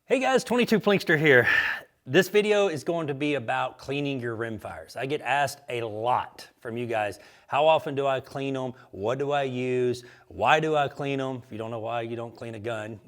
Hey guys, 22 Plinkster here. This video is going to be about cleaning your rimfires. I get asked a lot from you guys. How often do I clean them? What do I use? Why do I clean them? If you don't know why you don't clean a gun,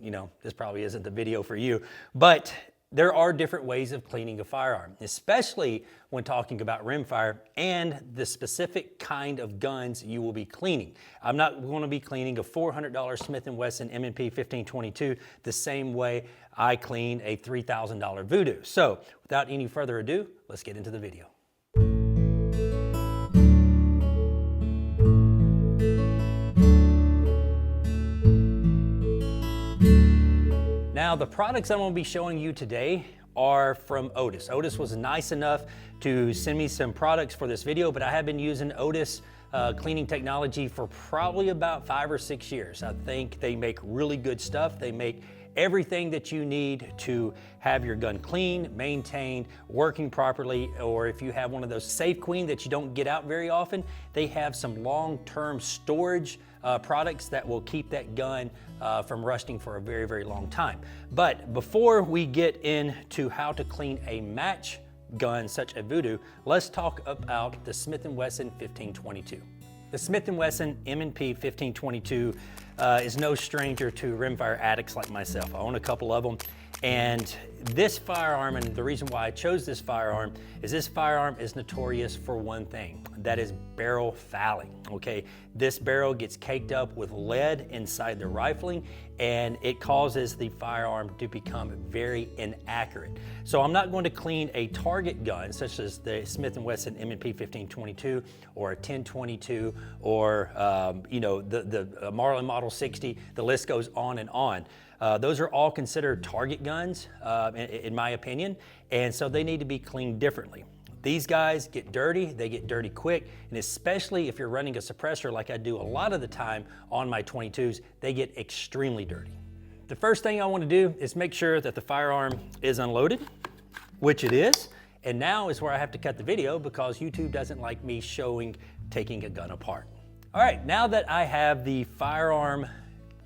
this probably isn't the video for you. But there are different ways of cleaning a firearm, especially when talking about rimfire and the specific kind of guns you will be cleaning. I'm not going to be cleaning a $400 Smith & Wesson M&P 1522 the same way I clean a $3,000 Voodoo. So without any further ado, let's get into the video. Now, the products I'm going to be showing you today are from Otis. Otis was nice enough to send me some products for this video, but I have been using Otis cleaning technology for probably about 5 or 6 years. I think they make really good stuff. They make everything that you need to have your gun clean, maintained, working properly, or if you have one of those safe queen that you don't get out very often, they have some long-term storage products that will keep that gun from rusting for a very, very long time. But before we get into how to clean a match gun such as Voodoo, let's talk about the Smith & Wesson 1522. The Smith & Wesson M&P 1522 is no stranger to rimfire addicts like myself. I own a couple of them, and this firearm, and the reason why I chose this firearm is notorious for one thing, that is barrel fouling, okay? This barrel gets caked up with lead inside the rifling, and it causes the firearm to become very inaccurate. So I'm not going to clean a target gun such as the Smith & Wesson M&P 1522 or a 1022 or the Marlin Model 60. The list goes on and on. Those are all considered target guns, in my opinion, and so they need to be cleaned differently. These guys get dirty, they get dirty quick, and especially if you're running a suppressor like I do a lot of the time on my 22s, they get extremely dirty. The first thing I want to do is make sure that the firearm is unloaded, which it is, and now is where I have to cut the video because YouTube doesn't like me taking a gun apart. All right, now that I have the firearm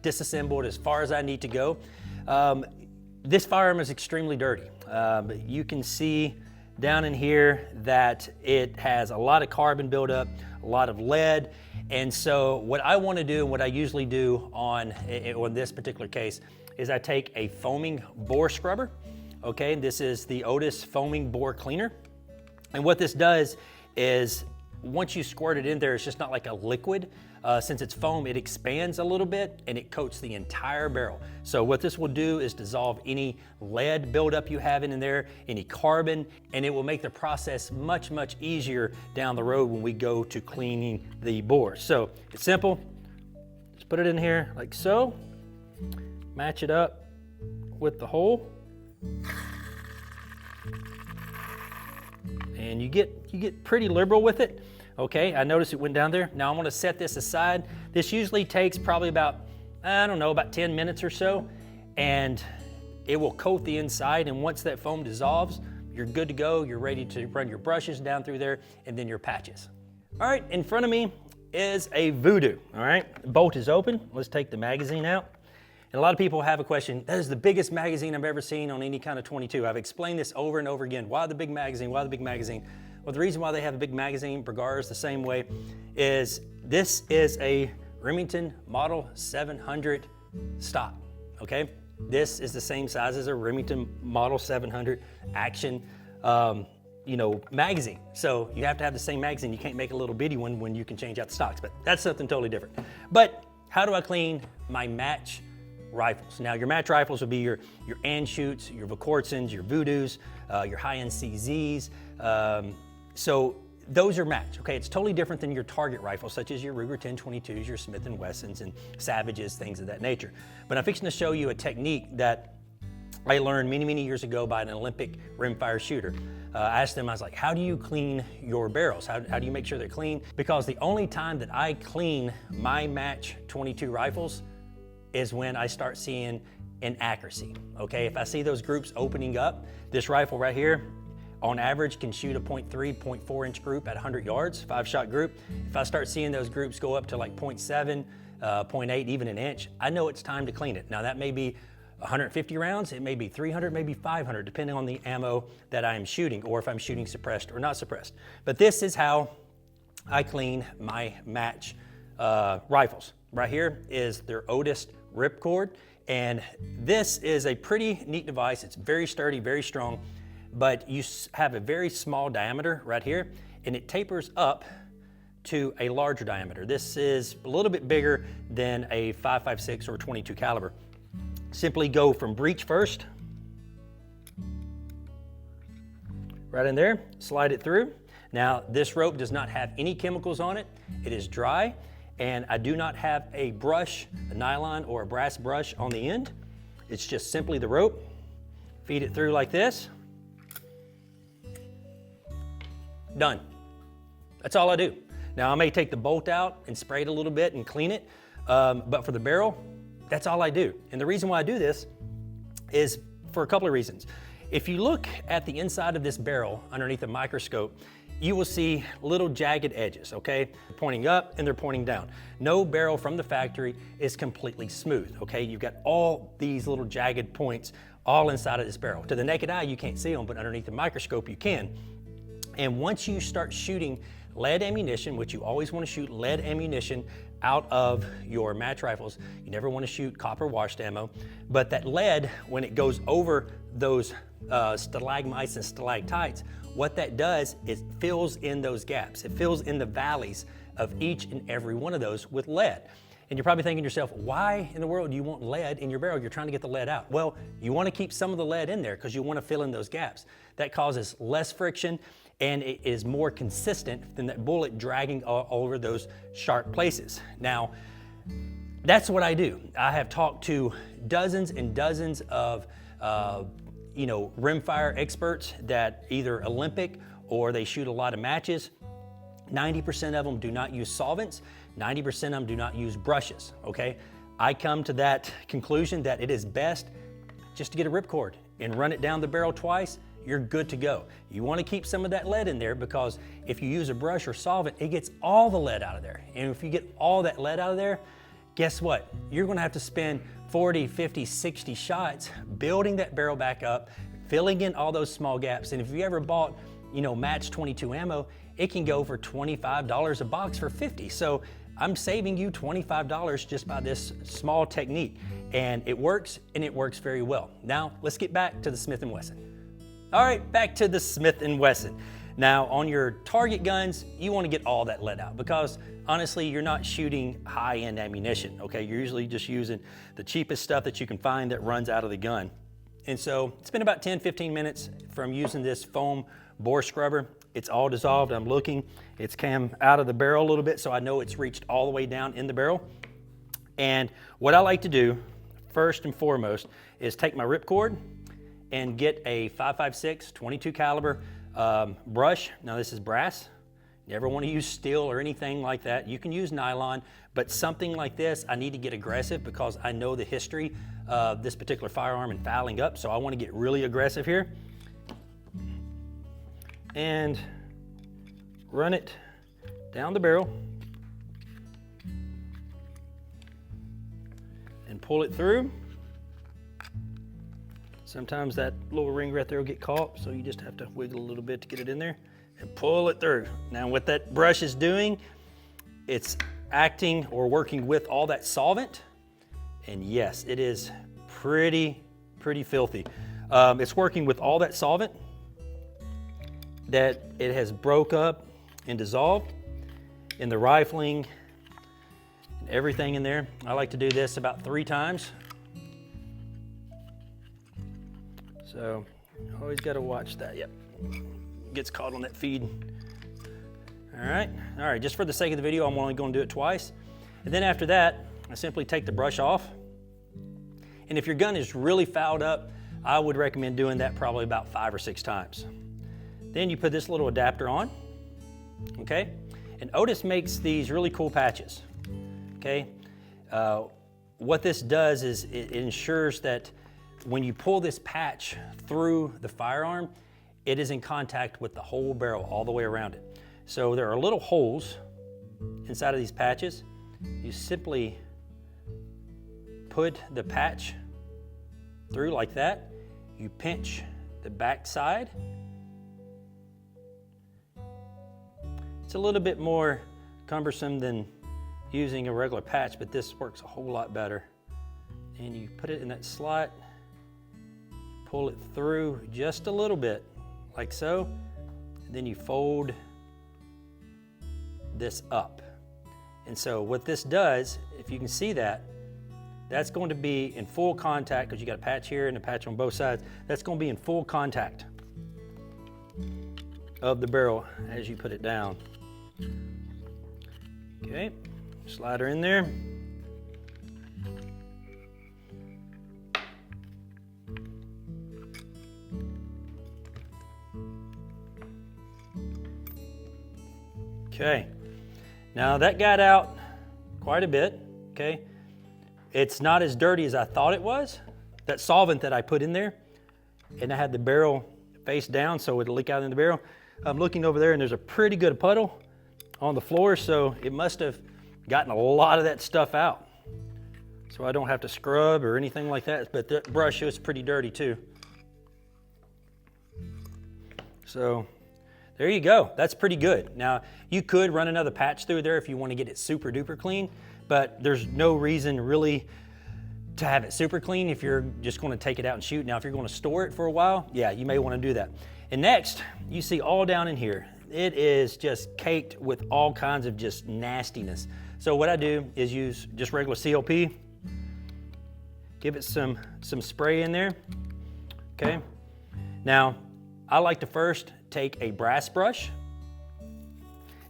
disassembled as far as I need to go, this firearm is extremely dirty. You can see down in here that it has a lot of carbon buildup, a lot of lead, and so what I want to do and what I usually do on this particular case is I take a foaming bore scrubber. Okay, this is the Otis foaming bore cleaner, and what this does is once you squirt it in there, it's just not like a liquid. Since it's foam, it expands a little bit and it coats the entire barrel. So what this will do is dissolve any lead buildup you have in there, any carbon, and it will make the process much, much easier down the road when we go to cleaning the bore. So it's simple. Just put it in here like so, match it up with the hole, and you get pretty liberal with it. Okay, I noticed it went down there. Now I'm gonna set this aside. This usually takes probably about 10 minutes or so, and it will coat the inside, and once that foam dissolves, you're good to go. You're ready to run your brushes down through there and then your patches. All right, in front of me is a Voodoo, all right? The bolt is open. Let's take the magazine out. And a lot of people have a question, that is the biggest magazine I've ever seen on any kind of 22. I've explained this over and over again. Why the big magazine? Why the big magazine? Well, the reason why they have a big magazine, regardless the same way, is this is a Remington Model 700 stock, okay? This is the same size as a Remington Model 700 action, magazine. So you have to have the same magazine. You can't make a little bitty one when you can change out the stocks, but that's something totally different. But how do I clean my match rifles? Now, your match rifles will be your Anschutz, your Vorkurzens, your Voodoos, your high-end CZs. So those are match, okay? It's totally different than your target rifles, such as your Ruger 1022s, your Smith & Wessons, and Savages, things of that nature. But I'm fixing to show you a technique that I learned many, many years ago by an Olympic rimfire shooter. I asked them, I was like, how do you clean your barrels? How do you make sure they're clean? Because the only time that I clean my match 22 rifles is when I start seeing inaccuracy, okay? If I see those groups opening up, this rifle right here, on average can shoot a 0.3, 0.4 inch group at 100 yards, 5-shot group. If I start seeing those groups go up to like 0.7, 0.8, even an inch, I know it's time to clean it. Now that may be 150 rounds, it may be 300, maybe 500, depending on the ammo that I am shooting, or if I'm shooting suppressed or not suppressed. But this is how I clean my match rifles. Right here is their Otis ripcord, and this is a pretty neat device. It's very sturdy, very strong, but you have a very small diameter right here, and it tapers up to a larger diameter. This is a little bit bigger than a 5.56 or 22 caliber. Simply go from breech first, right in there, slide it through. Now, this rope does not have any chemicals on it. It is dry, and I do not have a brush, a nylon or a brass brush on the end. It's just simply the rope. Feed it through like this. Done. That's all I do. Now, I may take the bolt out and spray it a little bit and clean it, but for the barrel, that's all I do. And the reason why I do this is for a couple of reasons. If you look at the inside of this barrel underneath a microscope, you will see little jagged edges, okay? They're pointing up and they're pointing down. No barrel from the factory is completely smooth, okay? You've got all these little jagged points all inside of this barrel. To the naked eye, you can't see them, but underneath the microscope, you can. And once you start shooting lead ammunition, which you always want to shoot lead ammunition out of your match rifles, you never want to shoot copper washed ammo, but that lead, when it goes over those stalagmites and stalactites, what that does is fills in those gaps. It fills in the valleys of each and every one of those with lead. And you're probably thinking to yourself, why in the world do you want lead in your barrel? You're trying to get the lead out. Well, you want to keep some of the lead in there because you want to fill in those gaps. That causes less friction, and it is more consistent than that bullet dragging all over those sharp places. Now, that's what I do. I have talked to dozens and dozens of rimfire experts that either Olympic or they shoot a lot of matches. 90% of them do not use solvents. 90% of them do not use brushes, okay? I come to that conclusion that it is best just to get a ripcord and run it down the barrel twice. You're good to go. You want to keep some of that lead in there because if you use a brush or solvent, it gets all the lead out of there. And if you get all that lead out of there, guess what? You're going to have to spend 40, 50, 60 shots building that barrel back up, filling in all those small gaps. And if you ever bought, match 22 ammo, it can go for $25 a box for 50. So I'm saving you $25 just by this small technique. And it works very well. Now, let's get back to the Smith & Wesson. All right, back to the Smith & Wesson. Now, on your target guns, you want to get all that lead out because honestly, you're not shooting high-end ammunition, okay? You're usually just using the cheapest stuff that you can find that runs out of the gun. And so it's been about 10, 15 minutes from using this foam bore scrubber. It's all dissolved. I'm looking. It's come out of the barrel a little bit, so I know it's reached all the way down in the barrel. And what I like to do, first and foremost, is take my ripcord and get a 5.56 22 caliber brush. Now this is brass. You never want to use steel or anything like that. You can use nylon, but something like this, I need to get aggressive because I know the history of this particular firearm and fouling up, so I want to get really aggressive here. And run it down the barrel and pull it through. Sometimes that little ring right there will get caught, so you just have to wiggle a little bit to get it in there and pull it through. Now what that brush is doing, it's acting or working with all that solvent, and yes, it is pretty filthy. It's working with all that solvent that it has broke up and dissolved in the rifling and everything in there. I like to do this about 3 times. So always got to watch that. Yep, gets caught on that feed. All right, just for the sake of the video, I'm only going to do it twice. And then after that, I simply take the brush off. And if your gun is really fouled up, I would recommend doing that probably about 5 or 6 times. Then you put this little adapter on, okay? And Otis makes these really cool patches, okay? What this does is it ensures that when you pull this patch through the firearm, it is in contact with the whole barrel all the way around it. So there are little holes inside of these patches. You simply put the patch through like that. You pinch the back side. It's a little bit more cumbersome than using a regular patch, but this works a whole lot better. And you put it in that slot, pull it through just a little bit, like so. And then you fold this up. And so what this does, if you can see that, that's going to be in full contact, because you got a patch here and a patch on both sides. That's going to be in full contact of the barrel as you put it down. Okay, slide her in there. Okay, now that got out quite a bit, okay? It's not as dirty as I thought it was. That solvent that I put in there, and I had the barrel face down so it'll leak out in the barrel. I'm looking over there and there's a pretty good puddle on the floor, so it must have gotten a lot of that stuff out. So I don't have to scrub or anything like that, but the brush is pretty dirty too. So there you go, that's pretty good. Now you could run another patch through there if you want to get it super duper clean, but there's no reason really to have it super clean if you're just going to take it out and shoot. Now if you're going to store it for a while, yeah, you may want to do that. And next, you see all down in here, it is just caked with all kinds of just nastiness. So what I do is use just regular CLP, give it some spray in there, okay? Now, I like to first take a brass brush,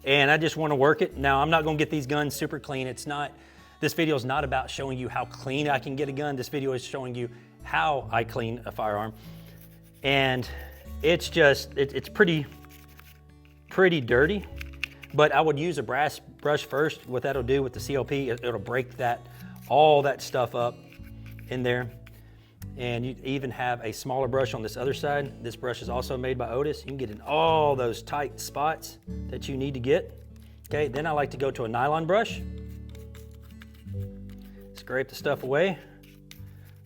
and I just want to work it. Now, I'm not going to get these guns super clean. This video is not about showing you how clean I can get a gun. This video is showing you how I clean a firearm. And it's just, it's pretty dirty, but I would use a brass brush first. What that'll do with the CLP, it'll break all that stuff up in there. And you even have a smaller brush on this other side. This brush is also made by Otis. You can get in all those tight spots that you need to get. Okay, then I like to go to a nylon brush. Scrape the stuff away,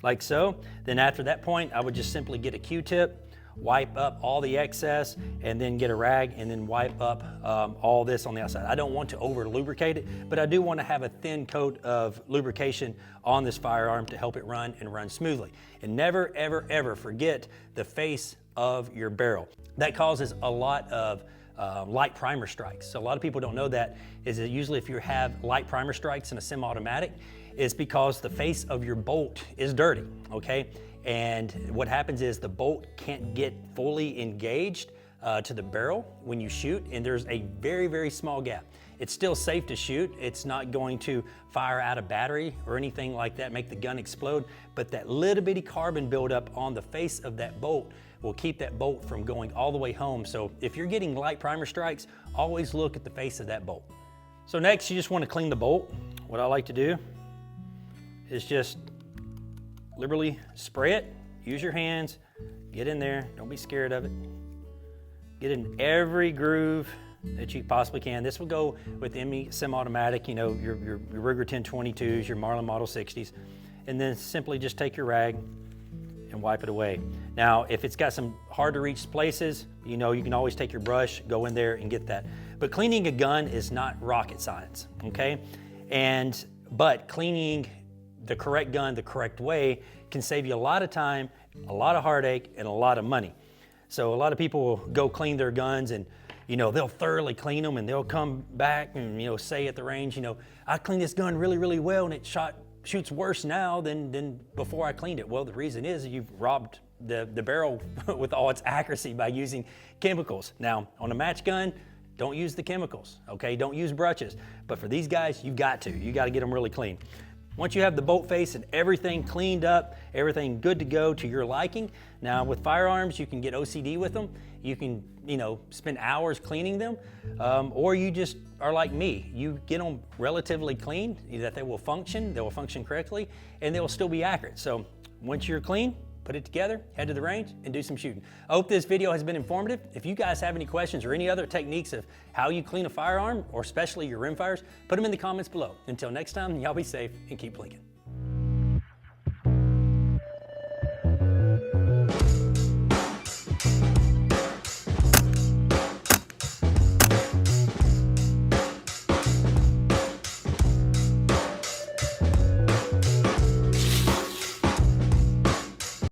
like so. Then after that point, I would just simply get a Q-tip, wipe up all the excess, and then get a rag and then wipe up all this on the outside. I don't want to over lubricate it, but I do want to have a thin coat of lubrication on this firearm to help it run and run smoothly. And never, ever, ever forget the face of your barrel. That causes a lot of light primer strikes. So a lot of people don't know that, is that usually if you have light primer strikes in a semi-automatic, it's because the face of your bolt is dirty, okay? And what happens is the bolt can't get fully engaged to the barrel when you shoot, and there's a very, very small gap. It's still safe to shoot. It's not going to fire out a battery or anything like that, make the gun explode, but that little bitty carbon buildup on the face of that bolt will keep that bolt from going all the way home. So if you're getting light primer strikes, always look at the face of that bolt. So next, you just want to clean the bolt. What I like to do is just liberally spray it, use your hands, get in there, don't be scared of it. Get in every groove that you possibly can. This will go with any semi-automatic, you know, your Ruger 1022s, your Marlin Model 60s, and then simply just take your rag and wipe it away. Now, if it's got some hard to reach places, you know, you can always take your brush, go in there and get that. But cleaning a gun is not rocket science, okay? But cleaning the correct gun the correct way can save you a lot of time, a lot of heartache, and a lot of money. So a lot of people will go clean their guns, and you know, they'll thoroughly clean them, and they'll come back and, you know, say at the range, you know, I cleaned this gun really, really well, and it shoots worse now than before I cleaned it. Well, the reason is you've robbed the barrel with all its accuracy by using chemicals. Now, on a match gun, don't use the chemicals, okay? Don't use brushes. But for these guys, you got to get them really clean. Once you have the bolt face and everything cleaned up, everything good to go to your liking, now with firearms, you can get OCD with them. You can, you know, spend hours cleaning them, or you just are like me. You get them relatively clean, that they will function correctly, and they will still be accurate. So once you're clean, put it together, head to the range, and do some shooting. I hope this video has been informative. If you guys have any questions or any other techniques of how you clean a firearm, or especially your rimfires, put them in the comments below. Until next time, y'all be safe and keep blinking.